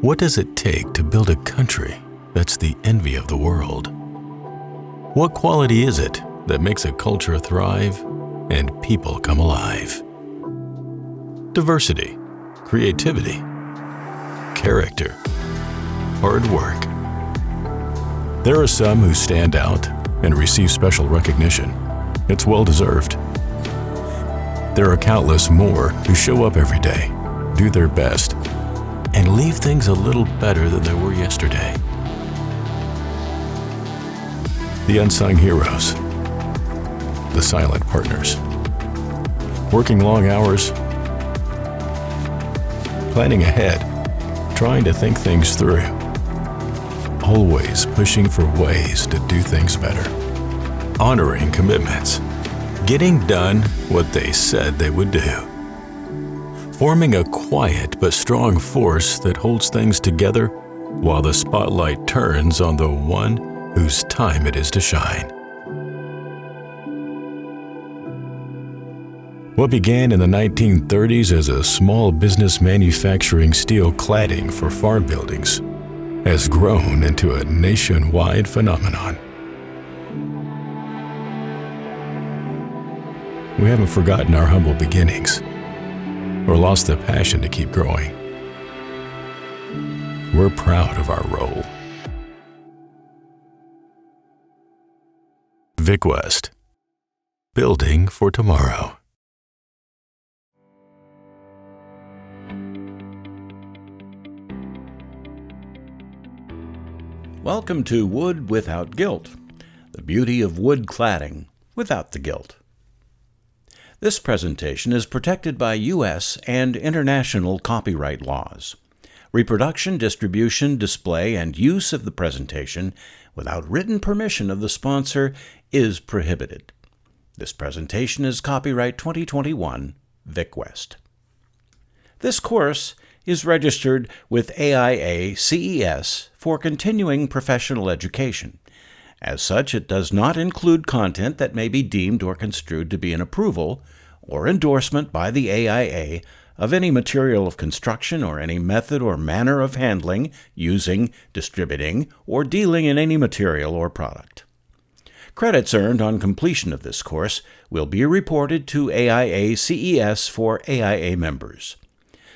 What does it take to build a country that's the envy of the world? What quality is it that makes a culture thrive and people come alive? Diversity, creativity, character, hard work. There are some who stand out and receive special recognition. It's well-deserved. There are countless more who show up every day, do their best, and leave things a little better than they were yesterday. The unsung heroes, the silent partners, working long hours, planning ahead, trying to think things through, always pushing for ways to do things better, honoring commitments, getting done what they said they would do, forming a quiet but strong force that holds things together while the spotlight turns on the one whose time it is to shine. What began in the 1930s as a small business manufacturing steel cladding for farm buildings has grown into a nationwide phenomenon. We haven't forgotten our humble beginnings or lost the passion to keep growing. We're proud of our role. Vicwest, building for tomorrow. Welcome to Wood Without Guilt, the beauty of wood cladding without the guilt. This presentation is protected by U.S. and international copyright laws. Reproduction, distribution, display, and use of the presentation without written permission of the sponsor is prohibited. This presentation is copyright 2021, Vicwest. This course is registered with AIA CES for continuing professional education. As such, it does not include content that may be deemed or construed to be an approval or endorsement by the AIA of any material of construction or any method or manner of handling, using, distributing, or dealing in any material or product. Credits earned on completion of this course will be reported to AIA CES for AIA members.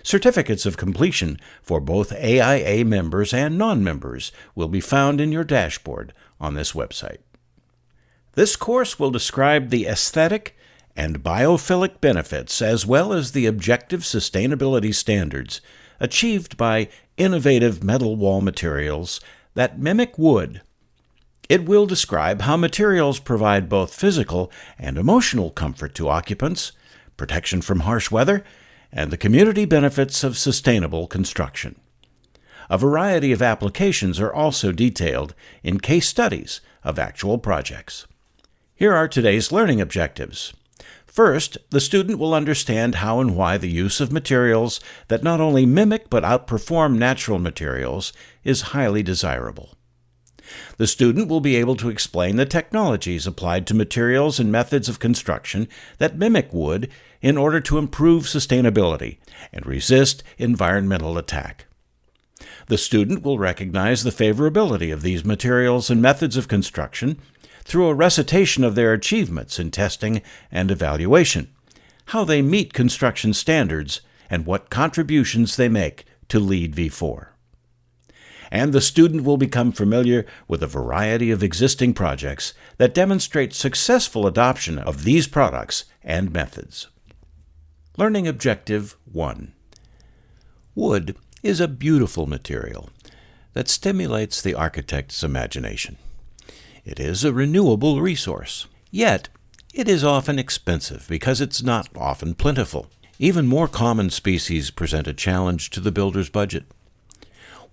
Certificates of completion for both AIA members and non-members will be found in your dashboard on this website. This course will describe the aesthetic and biophilic benefits as well as the objective sustainability standards achieved by innovative metal wall materials that mimic wood. It will describe how materials provide both physical and emotional comfort to occupants, protection from harsh weather, and the community benefits of sustainable construction. A variety of applications are also detailed in case studies of actual projects. Here are today's learning objectives. First, the student will understand how and why the use of materials that not only mimic but outperform natural materials is highly desirable. The student will be able to explain the technologies applied to materials and methods of construction that mimic wood in order to improve sustainability and resist environmental attack. The student will recognize the favorability of these materials and methods of construction through a recitation of their achievements in testing and evaluation, how they meet construction standards, and what contributions they make to LEED v4. And the student will become familiar with a variety of existing projects that demonstrate successful adoption of these products and methods. Learning Objective 1. Wood is a beautiful material that stimulates the architect's imagination. It is a renewable resource, yet it is often expensive because it's not often plentiful. Even more common species present a challenge to the builder's budget.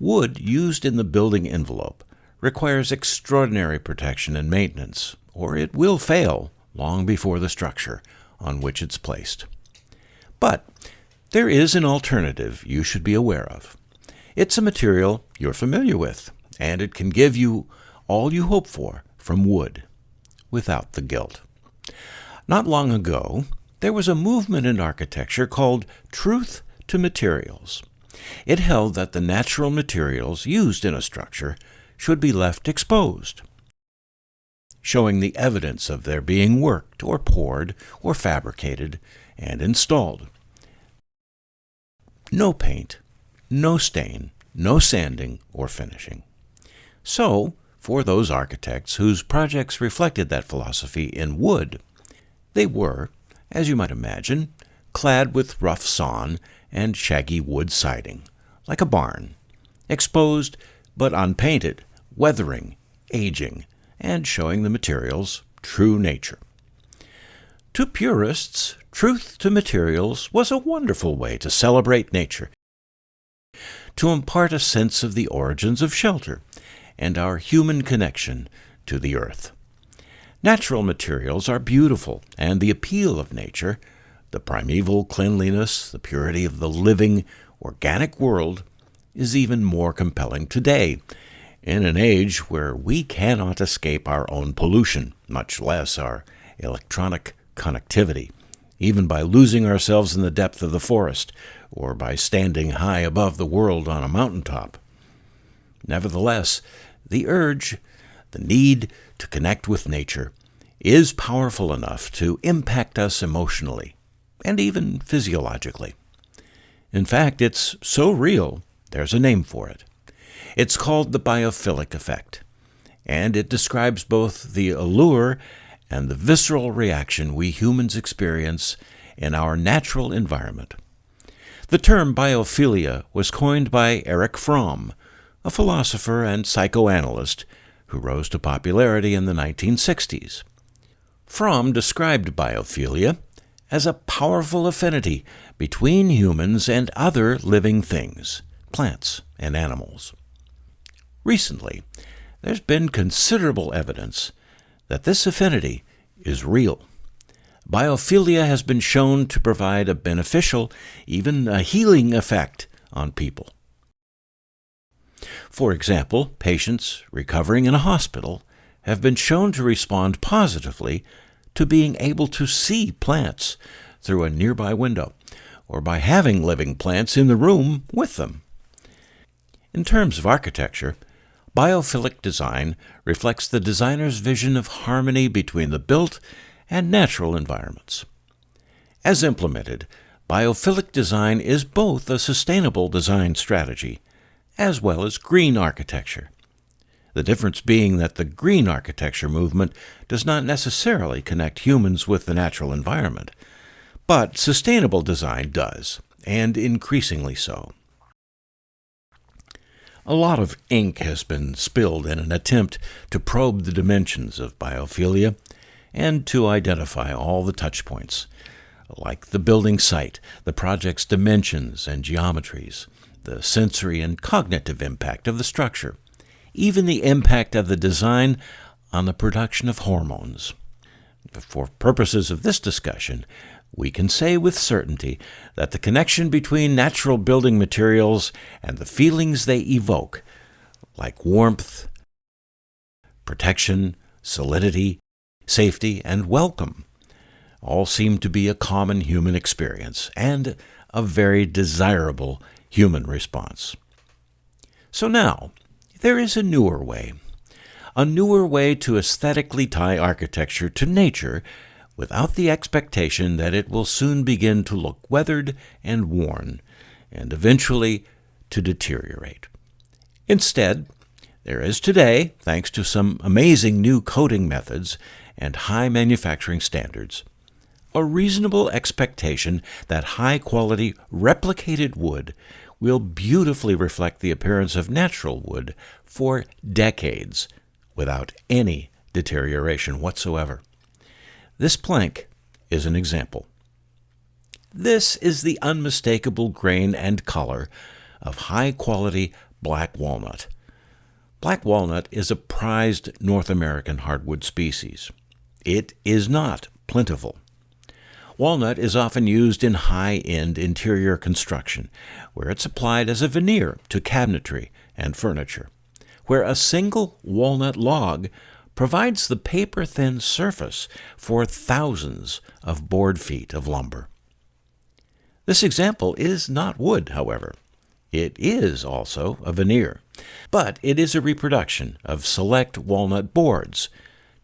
Wood used in the building envelope requires extraordinary protection and maintenance, or it will fail long before the structure on which it's placed. But there is an alternative you should be aware of. It's a material you're familiar with, and it can give you all you hope for from wood without the guilt. Not long ago, there was a movement in architecture called Truth to Materials. It held that the natural materials used in a structure should be left exposed, showing the evidence of their being worked or poured or fabricated and installed. No paint, no stain, no sanding or finishing. So, for those architects whose projects reflected that philosophy in wood, they were, as you might imagine, clad with rough sawn and shaggy wood siding, like a barn, exposed but unpainted, weathering, aging, and showing the material's true nature. To purists, truth to materials was a wonderful way to celebrate nature, to impart a sense of the origins of shelter and our human connection to the earth. Natural materials are beautiful, and the appeal of nature, the primeval cleanliness, the purity of the living, organic world, is even more compelling today, in an age where we cannot escape our own pollution, much less our electronic connectivity, even by losing ourselves in the depth of the forest or by standing high above the world on a mountaintop. Nevertheless, the urge, the need to connect with nature, is powerful enough to impact us emotionally and even physiologically. In fact, it's so real, there's a name for it. It's called the biophilic effect, and it describes both the allure and the visceral reaction we humans experience in our natural environment. The term biophilia was coined by Erich Fromm, a philosopher and psychoanalyst who rose to popularity in the 1960s. Fromm described biophilia as a powerful affinity between humans and other living things, plants and animals. Recently, there's been considerable evidence that this affinity is real. Biophilia has been shown to provide a beneficial, even a healing effect on people. For example, patients recovering in a hospital have been shown to respond positively to being able to see plants through a nearby window, or by having living plants in the room with them. In terms of architecture, biophilic design reflects the designer's vision of harmony between the built and natural environments. As implemented, biophilic design is both a sustainable design strategy as well as green architecture. The difference being that the green architecture movement does not necessarily connect humans with the natural environment, but sustainable design does, and increasingly so. A lot of ink has been spilled in an attempt to probe the dimensions of biophilia and to identify all the touch points, like the building site, the project's dimensions and geometries, the sensory and cognitive impact of the structure, even the impact of the design on the production of hormones. For purposes of this discussion, we can say with certainty that the connection between natural building materials and the feelings they evoke, like warmth, protection, solidity, safety, and welcome, all seem to be a common human experience and a very desirable human response. So now, there is a newer way to aesthetically tie architecture to nature without the expectation that it will soon begin to look weathered and worn, and eventually to deteriorate. Instead, there is today, thanks to some amazing new coating methods and high manufacturing standards, a reasonable expectation that high-quality replicated wood will beautifully reflect the appearance of natural wood for decades without any deterioration whatsoever. This plank is an example. This is the unmistakable grain and color of high-quality black walnut. Black walnut is a prized North American hardwood species. It is not plentiful. Walnut is often used in high-end interior construction, where it's applied as a veneer to cabinetry and furniture, where a single walnut log provides the paper-thin surface for thousands of board feet of lumber. This example is not wood, however. It is also a veneer, but it is a reproduction of select walnut boards,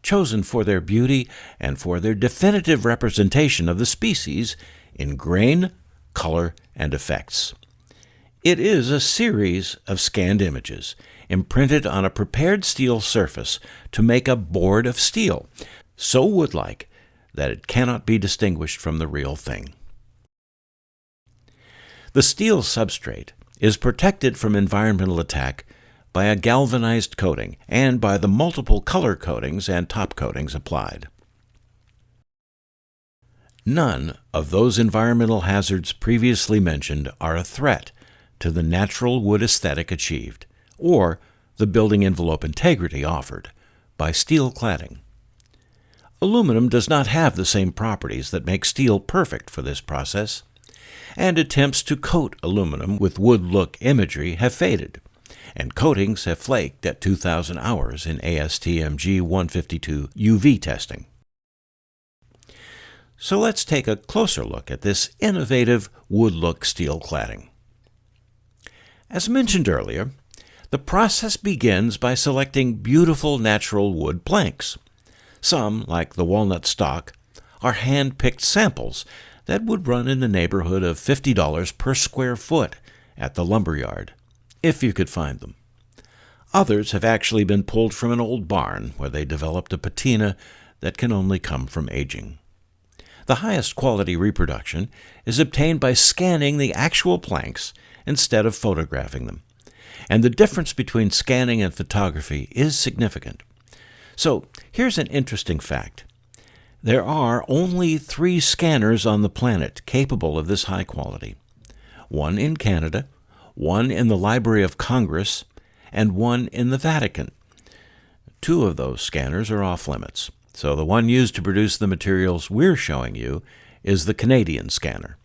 chosen for their beauty and for their definitive representation of the species in grain, color, and effects. It is a series of scanned images imprinted on a prepared steel surface to make a board of steel, so wood-like that it cannot be distinguished from the real thing. The steel substrate is protected from environmental attack by a galvanized coating and by the multiple color coatings and top coatings applied. None of those environmental hazards previously mentioned are a threat to the natural wood aesthetic achieved, or the building envelope integrity offered, by steel cladding. Aluminum does not have the same properties that make steel perfect for this process, and attempts to coat aluminum with wood-look imagery have faded, and coatings have flaked at 2,000 hours in ASTM G152 UV testing. So let's take a closer look at this innovative wood-look steel cladding. As mentioned earlier, the process begins by selecting beautiful natural wood planks. Some, like the walnut stock, are hand-picked samples that would run in the neighborhood of $50 per square foot at the lumberyard, if you could find them. Others have actually been pulled from an old barn where they developed a patina that can only come from aging. The highest quality reproduction is obtained by scanning the actual planks instead of photographing them, and the difference between scanning and photography is significant. So here's an interesting fact. There are only 3 scanners on the planet capable of this high quality. One in Canada, one in the Library of Congress, and one in the Vatican. 2 of those scanners are off limits, so the one used to produce the materials we're showing you is the Canadian scanner.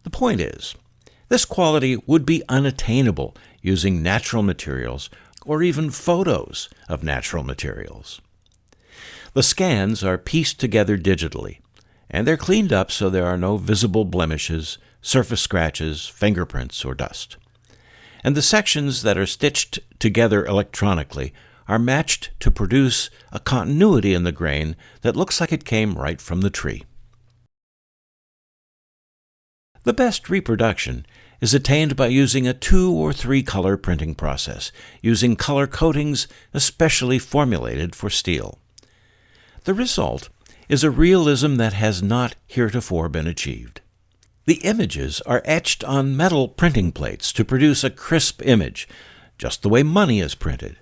The point is, this quality would be unattainable using natural materials or even photos of natural materials. The scans are pieced together digitally, and they're cleaned up so there are no visible blemishes, surface scratches, fingerprints, or dust. And the sections that are stitched together electronically are matched to produce a continuity in the grain that looks like it came right from the tree. The best reproduction is attained by using a 2 or 3 color printing process, using color coatings especially formulated for steel. The result is a realism that has not heretofore been achieved. The images are etched on metal printing plates to produce a crisp image, just the way money is printed.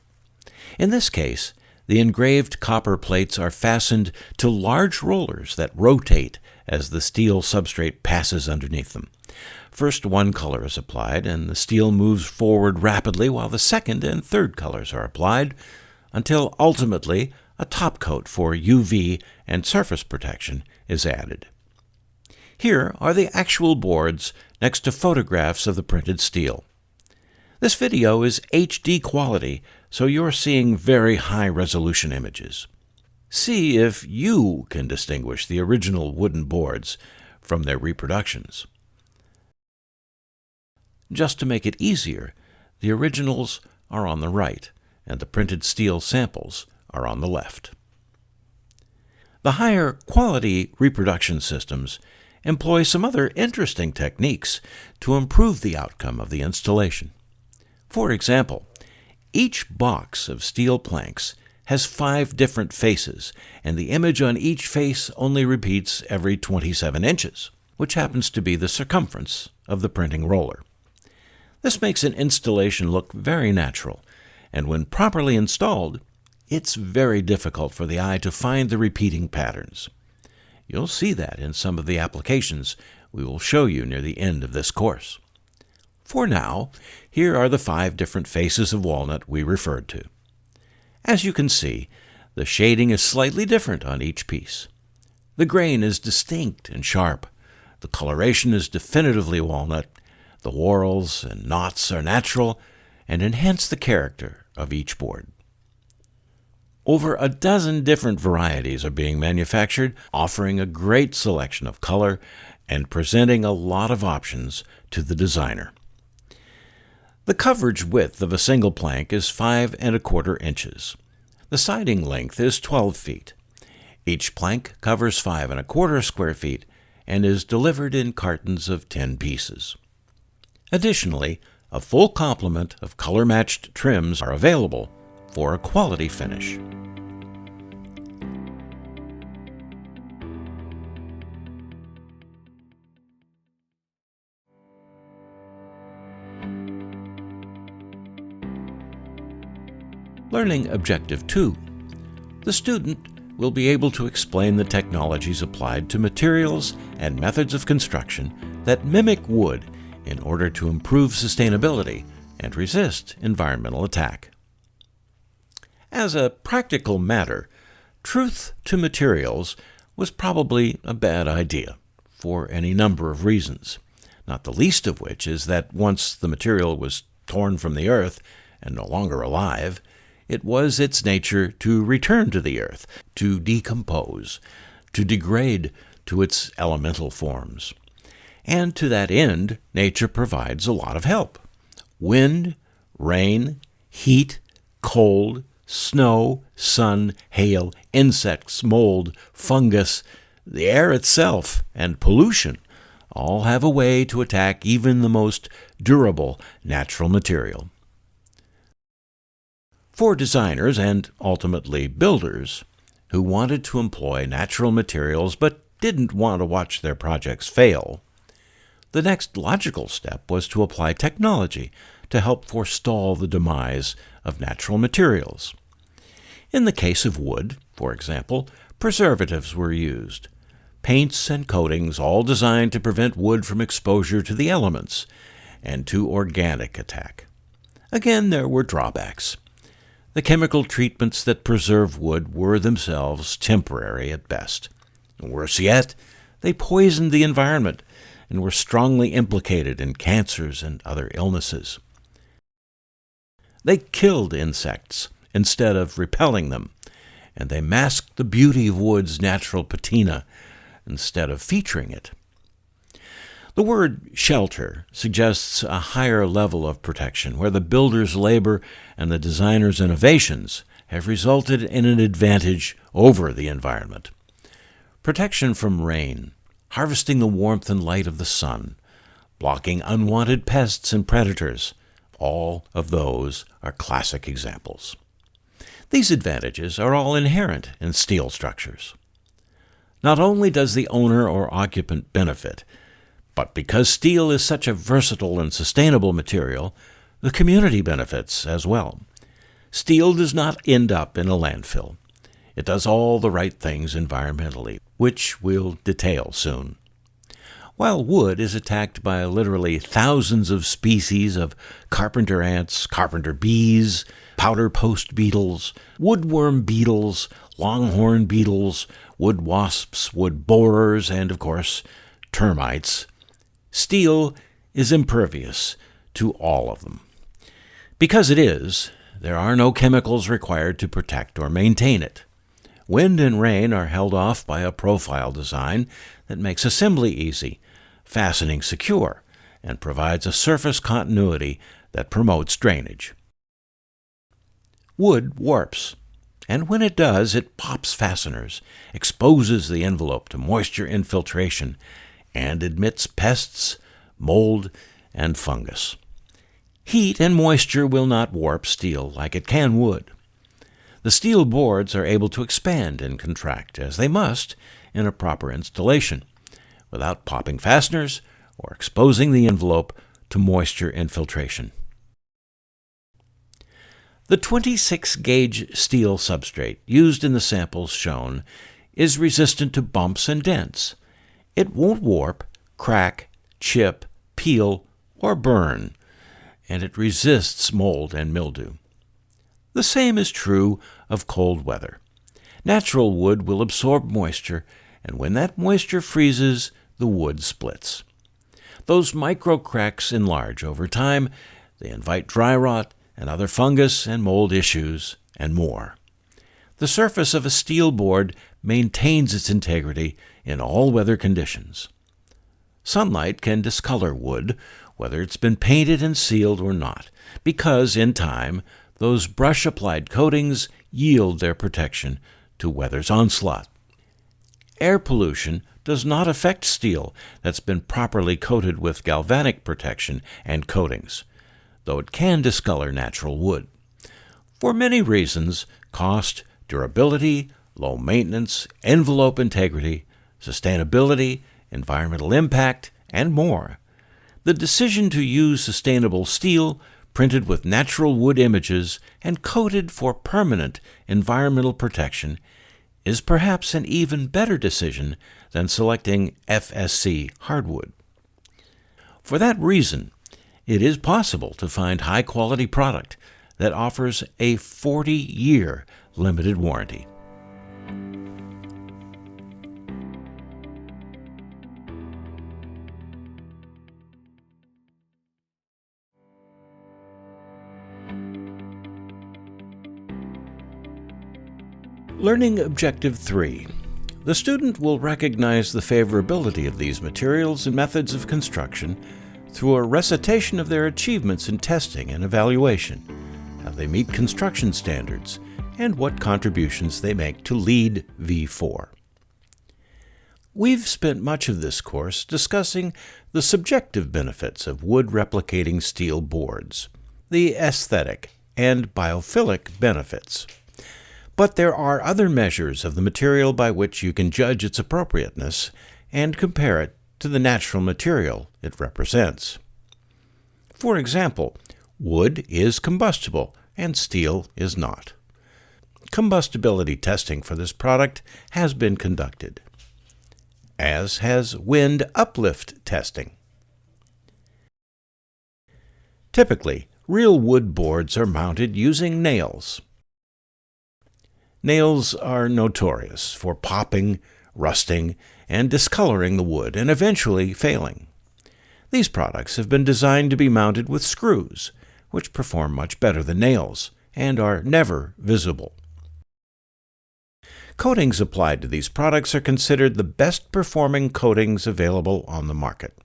In this case, the engraved copper plates are fastened to large rollers that rotate as the steel substrate passes underneath them. First one color is applied, and the steel moves forward rapidly while the second and third colors are applied, until ultimately a top coat for UV and surface protection is added. Here are the actual boards next to photographs of the printed steel. This video is HD quality, so you're seeing very high-resolution images. See if you can distinguish the original wooden boards from their reproductions. Just to make it easier, the originals are on the right, and the printed steel samples are on the left. The higher quality reproduction systems employ some other interesting techniques to improve the outcome of the installation. For example, each box of steel planks has 5 different faces, and the image on each face only repeats every 27 inches, which happens to be the circumference of the printing roller. This makes an installation look very natural, and when properly installed, it's very difficult for the eye to find the repeating patterns. You'll see that in some of the applications we will show you near the end of this course. For now, here are the 5 different faces of walnut we referred to. As you can see, the shading is slightly different on each piece. The grain is distinct and sharp. The coloration is definitively walnut. The whorls and knots are natural and enhance the character of each board. Over a dozen different varieties are being manufactured, offering a great selection of color and presenting a lot of options to the designer. The coverage width of a single plank is 5¼ inches. The siding length is 12 feet. Each plank covers 5¼ square feet and is delivered in cartons of 10 pieces. Additionally, a full complement of color-matched trims are available for a quality finish. Learning Objective 2. The student will be able to explain the technologies applied to materials and methods of construction that mimic wood in order to improve sustainability and resist environmental attack. As a practical matter, truth to materials was probably a bad idea for any number of reasons, not the least of which is that once the material was torn from the earth and no longer alive, it was its nature to return to the earth, to decompose, to degrade to its elemental forms. And to that end, nature provides a lot of help. Wind, rain, heat, cold, snow, sun, hail, insects, mold, fungus, the air itself, and pollution all have a way to attack even the most durable natural material. For designers and ultimately builders who wanted to employ natural materials but didn't want to watch their projects fail, the next logical step was to apply technology to help forestall the demise of natural materials. In the case of wood, for example, preservatives were used, paints and coatings all designed to prevent wood from exposure to the elements and to organic attack. Again, there were drawbacks. The chemical treatments that preserve wood were themselves temporary at best. Worse yet, they poisoned the environment and were strongly implicated in cancers and other illnesses. They killed insects instead of repelling them, and they masked the beauty of wood's natural patina instead of featuring it. The word shelter suggests a higher level of protection, where the builder's labor and the designer's innovations have resulted in an advantage over the environment. Protection from rain, harvesting the warmth and light of the sun, blocking unwanted pests and predators, all of those are classic examples. These advantages are all inherent in steel structures. Not only does the owner or occupant benefit, but because steel is such a versatile and sustainable material, the community benefits as well. Steel does not end up in a landfill. It does all the right things environmentally, which we'll detail soon. While wood is attacked by literally thousands of species of carpenter ants, carpenter bees, powder post beetles, woodworm beetles, longhorn beetles, wood wasps, wood borers, and, of course, termites, steel is impervious to all of them. Because it is, there are no chemicals required to protect or maintain it. Wind and rain are held off by a profile design that makes assembly easy, fastening secure, and provides a surface continuity that promotes drainage. Wood warps, and when it does, it pops fasteners, exposes the envelope to moisture infiltration, and admits pests, mold, and fungus. Heat and moisture will not warp steel like it can wood. The steel boards are able to expand and contract, as they must in a proper installation, without popping fasteners or exposing the envelope to moisture infiltration. The 26-gauge steel substrate used in the samples shown is resistant to bumps and dents. It won't warp, crack, chip, peel, or burn, and it resists mold and mildew. The same is true of cold weather. Natural wood will absorb moisture, and when that moisture freezes, the wood splits. Those micro cracks enlarge over time. They invite dry rot and other fungus and mold issues, and more. The surface of a steel board maintains its integrity in all weather conditions. Sunlight can discolor wood, whether it's been painted and sealed or not, because in time, those brush-applied coatings yield their protection to weather's onslaught. Air pollution does not affect steel that's been properly coated with galvanic protection and coatings, though it can discolor natural wood. For many reasons, cost, durability, low maintenance, envelope integrity, sustainability, environmental impact, and more, the decision to use sustainable steel printed with natural wood images and coated for permanent environmental protection is perhaps an even better decision than selecting FSC hardwood. For that reason, it is possible to find high-quality product that offers a 40-year limited warranty. Learning Objective 3. The student will recognize the favorability of these materials and methods of construction through a recitation of their achievements in testing and evaluation, how they meet construction standards, and what contributions they make to LEED v4. We've spent much of this course discussing the subjective benefits of wood replicating steel boards, the aesthetic and biophilic benefits. But there are other measures of the material by which you can judge its appropriateness and compare it to the natural material it represents. For example, wood is combustible and steel is not. Combustibility testing for this product has been conducted, as has wind uplift testing. Typically, real wood boards are mounted using nails. Nails are notorious for popping, rusting, and discoloring the wood and eventually failing. These products have been designed to be mounted with screws, which perform much better than nails and are never visible. Coatings applied to these products are considered the best performing coatings available on the market.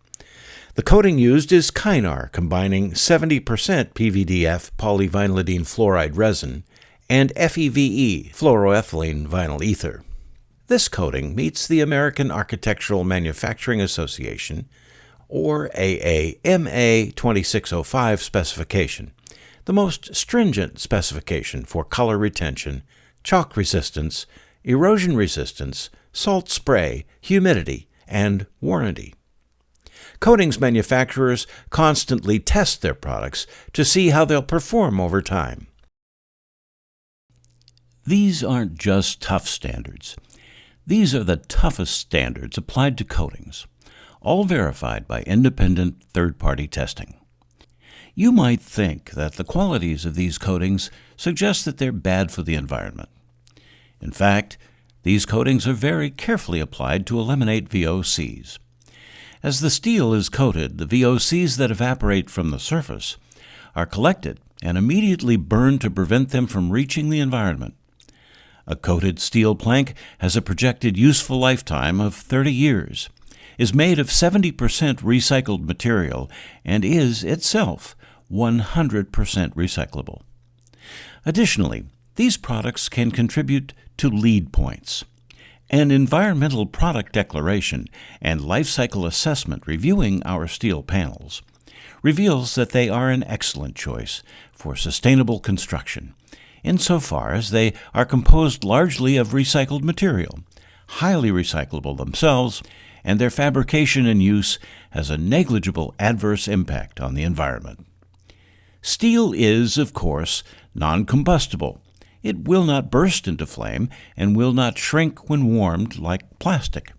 The coating used is Kynar, combining 70% PVDF polyvinylidene fluoride resin and FEVE, fluoroethylene vinyl ether. This coating meets the American Architectural Manufacturing Association, or AIA 2605 specification, the most stringent specification for color retention, chalk resistance, erosion resistance, salt spray, humidity, and warranty. Coatings manufacturers constantly test their products to see how they'll perform over time. These aren't just tough standards. These are the toughest standards applied to coatings, all verified by independent third-party testing. You might think that the qualities of these coatings suggest that they're bad for the environment. In fact, these coatings are very carefully applied to eliminate VOCs. As the steel is coated, the VOCs that evaporate from the surface are collected and immediately burned to prevent them from reaching the environment. A coated steel plank has a projected useful lifetime of 30 years, is made of 70% recycled material, and is itself 100% recyclable. Additionally, these products can contribute to LEED points. An environmental product declaration and life cycle assessment reviewing our steel panels reveals that they are an excellent choice for sustainable construction, insofar as they are composed largely of recycled material, highly recyclable themselves, and their fabrication and use has a negligible adverse impact on the environment. Steel is, of course, non-combustible. It will not burst into flame and will not shrink when warmed like plastic.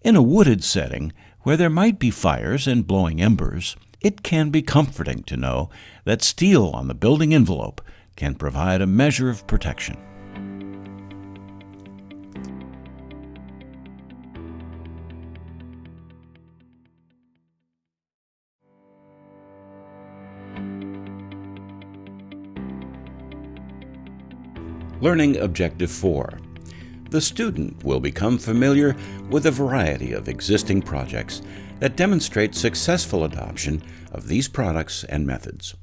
In a wooded setting, where there might be fires and blowing embers, it can be comforting to know that steel on the building envelope can provide a measure of protection. Learning Objective 4. the student will become familiar with a variety of existing projects that demonstrate successful adoption of these products and methods.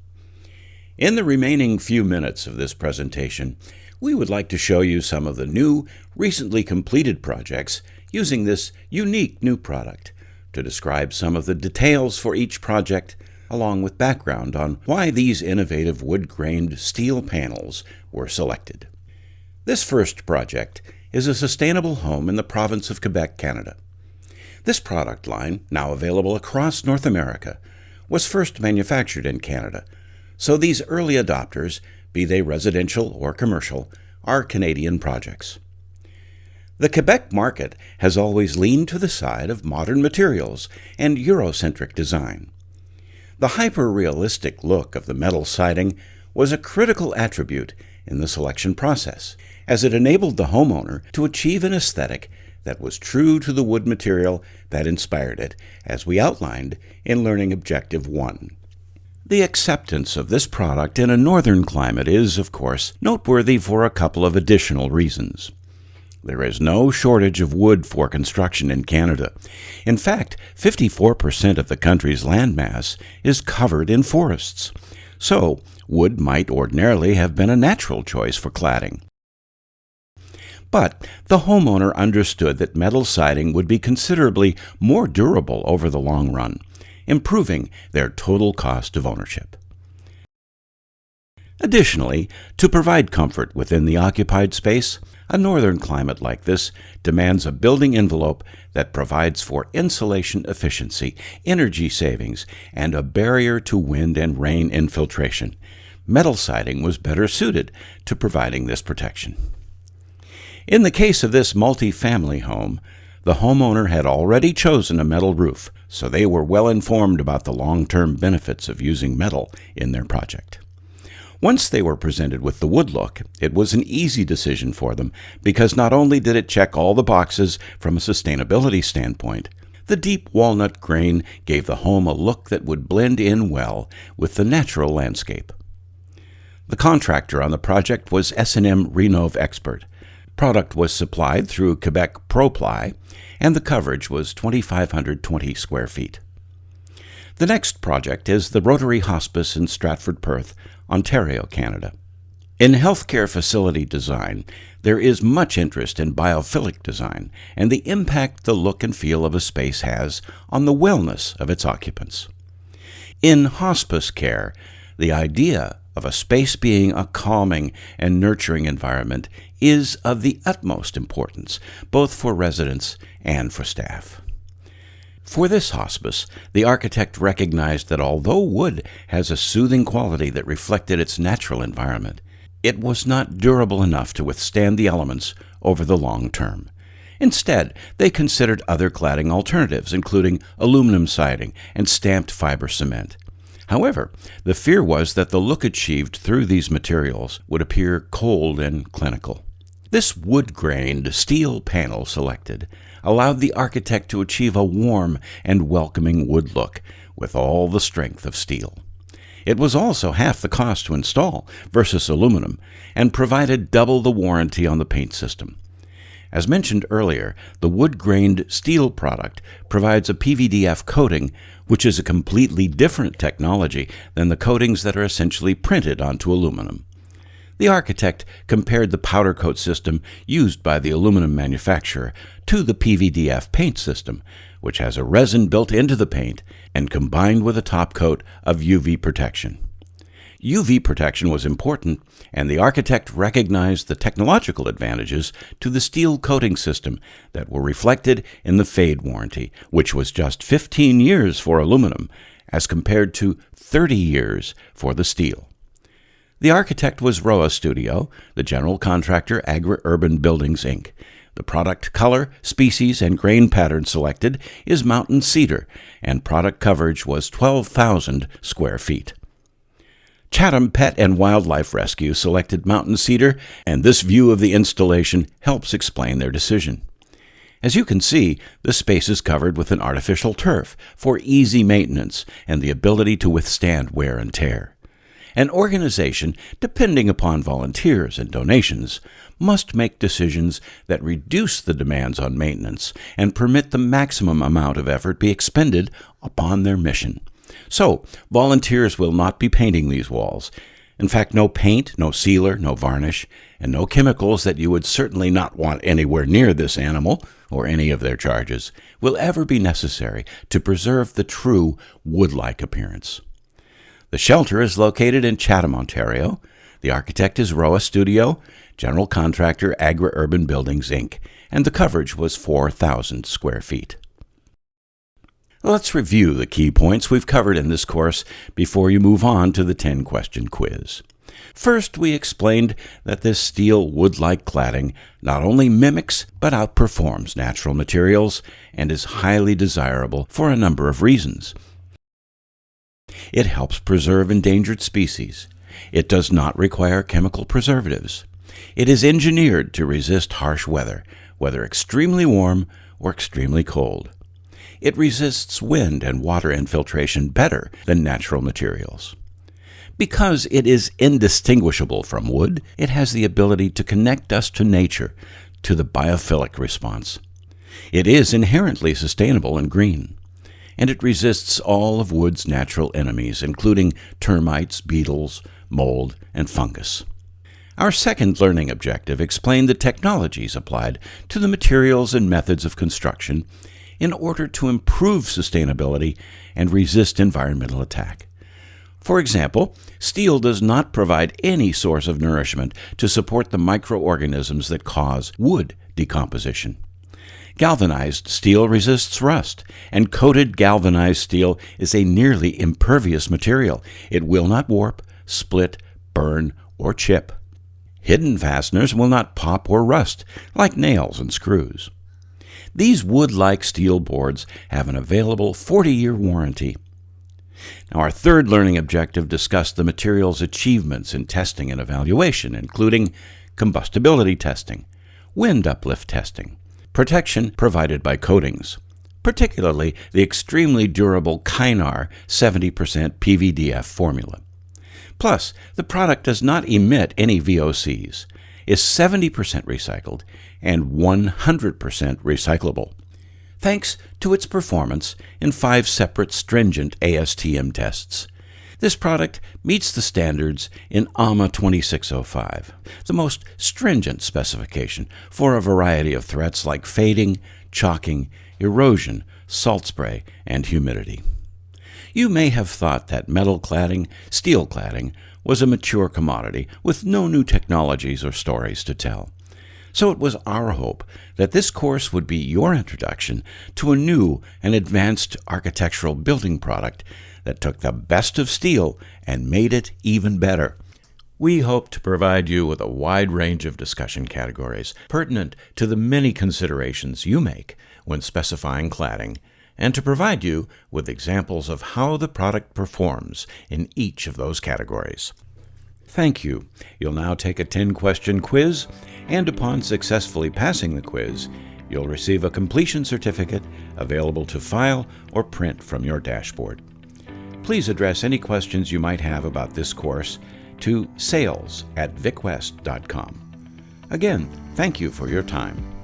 In the remaining few minutes of this presentation, we would like to show you some of the new, recently completed projects using this unique new product to describe some of the details for each project, along with background on why these innovative wood-grained steel panels were selected. This first project is a sustainable home in the province of Quebec, Canada. This product line, now available across North America, was first manufactured in Canada, so these early adopters, be they residential or commercial, are Canadian projects. The Quebec market has always leaned to the side of modern materials and Eurocentric design. The hyper-realistic look of the metal siding was a critical attribute in the selection process, as it enabled the homeowner to achieve an aesthetic that was true to the wood material that inspired it, as we outlined in Learning Objective 1. The acceptance of this product in a northern climate is, of course, noteworthy for a couple of additional reasons. There is no shortage of wood for construction in Canada. In fact, 54% of the country's landmass is covered in forests. So, wood might ordinarily have been a natural choice for cladding. But the homeowner understood that metal siding would be considerably more durable over the long run, improving their total cost of ownership. Additionally, to provide comfort within the occupied space, a northern climate like this demands a building envelope that provides for insulation efficiency, energy savings, and a barrier to wind and rain infiltration. Metal siding was better suited to providing this protection. In the case of this multi-family home, the homeowner had already chosen a metal roof, so they were well informed about the long-term benefits of using metal in their project. Once they were presented with the wood look, it was an easy decision for them because not only did it check all the boxes from a sustainability standpoint, the deep walnut grain gave the home a look that would blend in well with the natural landscape. The contractor on the project was S&M Renov Expert. Product was supplied through Quebec ProPly, and the coverage was 2,520 square feet. The next project is the Rotary Hospice in Stratford, Perth, Ontario, Canada. In healthcare facility design, there is much interest in biophilic design and the impact the look and feel of a space has on the wellness of its occupants. In hospice care, the idea of a space being a calming and nurturing environment is of the utmost importance, both for residents and for staff. For this hospice, the architect recognized that although wood has a soothing quality that reflected its natural environment, it was not durable enough to withstand the elements over the long term. Instead, they considered other cladding alternatives, including aluminum siding and stamped fiber cement. However, the fear was that the look achieved through these materials would appear cold and clinical. This wood-grained steel panel selected allowed the architect to achieve a warm and welcoming wood look with all the strength of steel. It was also half the cost to install versus aluminum and provided double the warranty on the paint system. As mentioned earlier, the wood-grained steel product provides a PVDF coating, which is a completely different technology than the coatings that are essentially printed onto aluminum. The architect compared the powder coat system used by the aluminum manufacturer to the PVDF paint system, which has a resin built into the paint and combined with a top coat of UV protection. UV protection was important, and the architect recognized the technological advantages to the steel coating system that were reflected in the fade warranty, which was just 15 years for aluminum as compared to 30 years for the steel. The architect was Roa Studio, the general contractor Agri-Urban Buildings, Inc. The product color, species, and grain pattern selected is mountain cedar, and product coverage was 12,000 square feet. Chatham Pet and Wildlife Rescue selected mountain cedar, and this view of the installation helps explain their decision. As you can see, the space is covered with an artificial turf for easy maintenance and the ability to withstand wear and tear. An organization, depending upon volunteers and donations, must make decisions that reduce the demands on maintenance and permit the maximum amount of effort be expended upon their mission. So, volunteers will not be painting these walls. In fact, no paint, no sealer, no varnish, and no chemicals that you would certainly not want anywhere near this animal or any of their charges will ever be necessary to preserve the true wood-like appearance. The shelter is located in Chatham, Ontario. The architect is Roa Studio, general contractor Agri-Urban Buildings, Inc., and the coverage was 4,000 square feet. Let's review the key points we've covered in this course before you move on to the 10-question quiz. First, we explained that this steel wood-like cladding not only mimics but outperforms natural materials and is highly desirable for a number of reasons. It helps preserve endangered species. It does not require chemical preservatives. It is engineered to resist harsh weather, whether extremely warm or extremely cold. It resists wind and water infiltration better than natural materials. Because it is indistinguishable from wood, it has the ability to connect us to nature, to the biophilic response. It is inherently sustainable and green. And it resists all of wood's natural enemies, including termites, beetles, mold, and fungus. Our second learning objective explained the technologies applied to the materials and methods of construction in order to improve sustainability and resist environmental attack. For example, steel does not provide any source of nourishment to support the microorganisms that cause wood decomposition. Galvanized steel resists rust, and coated galvanized steel is a nearly impervious material. It will not warp, split, burn, or chip. Hidden fasteners will not pop or rust, like nails and screws. These wood-like steel boards have an available 40-year warranty. Now, our third learning objective discussed the material's achievements in testing and evaluation, including combustibility testing, wind uplift testing, protection provided by coatings, particularly the extremely durable Kynar 70% PVDF formula. Plus, the product does not emit any VOCs, is 70% recycled, and 100% recyclable, thanks to its performance in 5 separate stringent ASTM tests. This product meets the standards in AMA 2605, the most stringent specification for a variety of threats like fading, chalking, erosion, salt spray, and humidity. You may have thought that metal cladding, steel cladding, was a mature commodity with no new technologies or stories to tell. So it was our hope that this course would be your introduction to a new and advanced architectural building product that took the best of steel and made it even better. We hope to provide you with a wide range of discussion categories pertinent to the many considerations you make when specifying cladding, and to provide you with examples of how the product performs in each of those categories. Thank you. You'll now take a 10-question quiz, and upon successfully passing the quiz, you'll receive a completion certificate available to file or print from your dashboard. Please address any questions you might have about this course to sales@vicwest.com. Again, thank you for your time.